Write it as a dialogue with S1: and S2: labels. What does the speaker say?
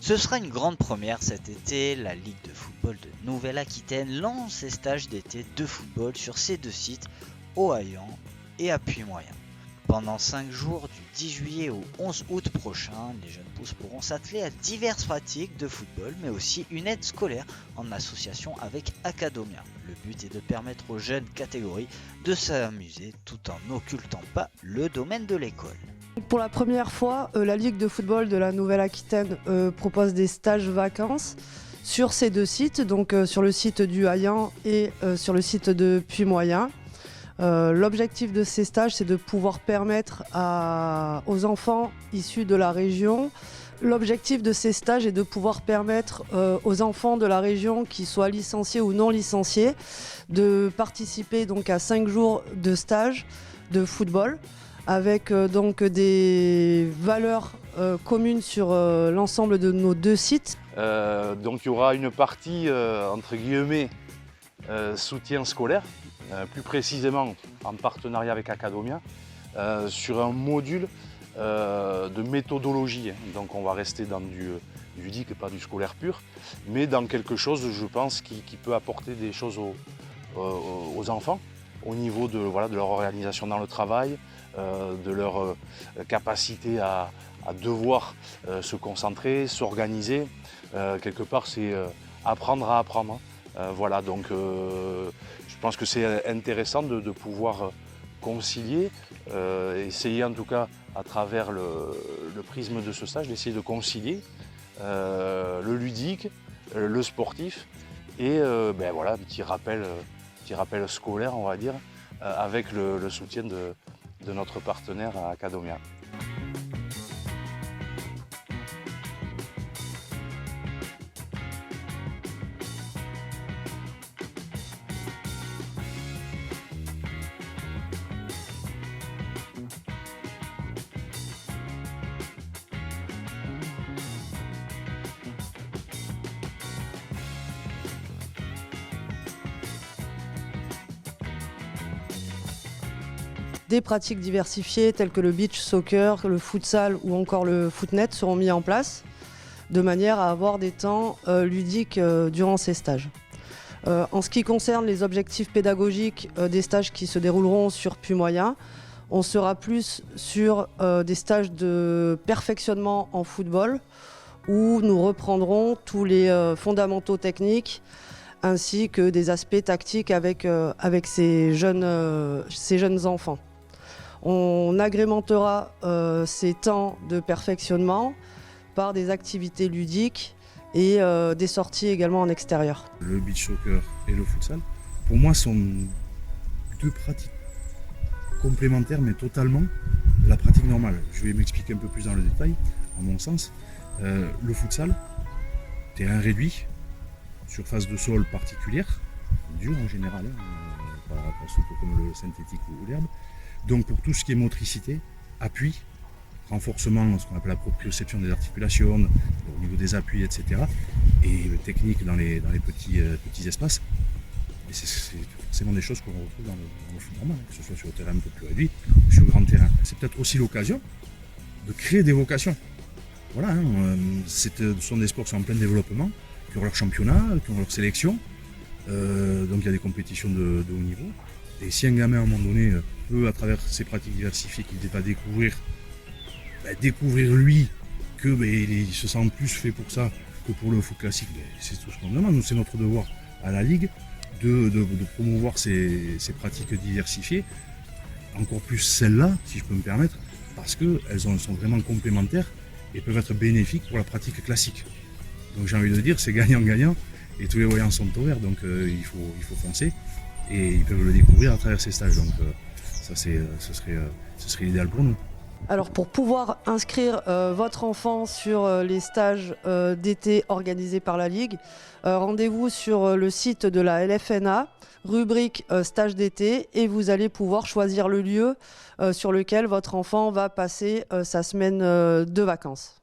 S1: Ce sera une grande première cet été, la Ligue de football de Nouvelle-Aquitaine lance ses stages d'été de football sur ses deux sites, au Haillan et à Puy-Moyen. Pendant 5 jours, du 10 juillet au 11 août prochain, les jeunes pousses pourront s'atteler à diverses pratiques de football, mais aussi une aide scolaire en association avec Acadomia. Le but est de permettre aux jeunes catégories de s'amuser tout en n'occultant pas le domaine de l'école.
S2: Pour la première fois, la Ligue de football de la Nouvelle-Aquitaine propose des stages vacances sur ces deux sites, donc sur le site du Haillan et sur le site de Puy-Moyen. L'objectif de ces stages, c'est de pouvoir permettre aux enfants issus de la région. L'objectif de ces stages est de pouvoir permettre aux enfants de la région, qui soient licenciés ou non licenciés, de participer donc à 5 jours de stage de football, avec donc des valeurs communes sur l'ensemble de nos deux sites.
S3: Donc il y aura une partie entre guillemets soutien scolaire, plus précisément en partenariat avec Acadomia, sur un module de méthodologie. Donc on va rester dans du ludique et pas du scolaire pur, mais dans quelque chose, je pense, qui peut apporter des choses aux enfants au niveau de leur organisation dans le travail, de leur capacité à devoir se concentrer, s'organiser. Quelque part, c'est apprendre à apprendre. Voilà, donc je pense que c'est intéressant de pouvoir concilier, essayer en tout cas à travers le prisme de ce stage, d'essayer de concilier le ludique, le sportif et voilà, un petit rappel scolaire, on va dire, avec le soutien de notre partenaire Acadomia.
S2: Des pratiques diversifiées telles que le beach soccer, le futsal ou encore le footnet seront mis en place de manière à avoir des temps ludiques durant ces stages. En ce qui concerne les objectifs pédagogiques des stages qui se dérouleront sur Puy-Moyen, on sera plus sur des stages de perfectionnement en football où nous reprendrons tous les fondamentaux techniques ainsi que des aspects tactiques avec ces jeunes enfants. On agrémentera ces temps de perfectionnement par des activités ludiques et des sorties également en extérieur.
S4: Le beach soccer et le futsal, pour moi, sont deux pratiques complémentaires, mais totalement la pratique normale. Je vais m'expliquer un peu plus dans le détail, à mon sens. Le futsal, terrain réduit, surface de sol particulière, dure en général, pas souple comme le synthétique ou l'herbe. Donc pour tout ce qui est motricité, appui, renforcement, ce qu'on appelle la proprioception des articulations, au niveau des appuis, etc. Et technique dans les petits espaces. Et c'est forcément des choses qu'on retrouve dans le foot normal, que ce soit sur le terrain un peu plus réduit ou sur le grand terrain. C'est peut-être aussi l'occasion de créer des vocations. Voilà, ce sont des sports qui sont en plein développement, qui ont leur championnat, qui ont leur sélection. Donc il y a des compétitions de haut niveau. Et si un gamin à un moment donné peut, à travers ses pratiques diversifiées qu'il va découvrir lui qu'il se sent plus fait pour ça que pour le foot classique, c'est tout ce qu'on demande. Nous, c'est notre devoir à la Ligue de promouvoir ces pratiques diversifiées, encore plus celles-là, si je peux me permettre, parce qu'elles sont vraiment complémentaires et peuvent être bénéfiques pour la pratique classique. Donc j'ai envie de dire, c'est gagnant-gagnant et tous les voyants sont au vert, donc il faut foncer. Et ils peuvent le découvrir à travers ces stages, donc ça ce serait l'idéal pour nous.
S2: Alors pour pouvoir inscrire votre enfant sur les stages d'été organisés par la Ligue, rendez-vous sur le site de la LFNA, rubrique stage d'été, et vous allez pouvoir choisir le lieu sur lequel votre enfant va passer sa semaine de vacances.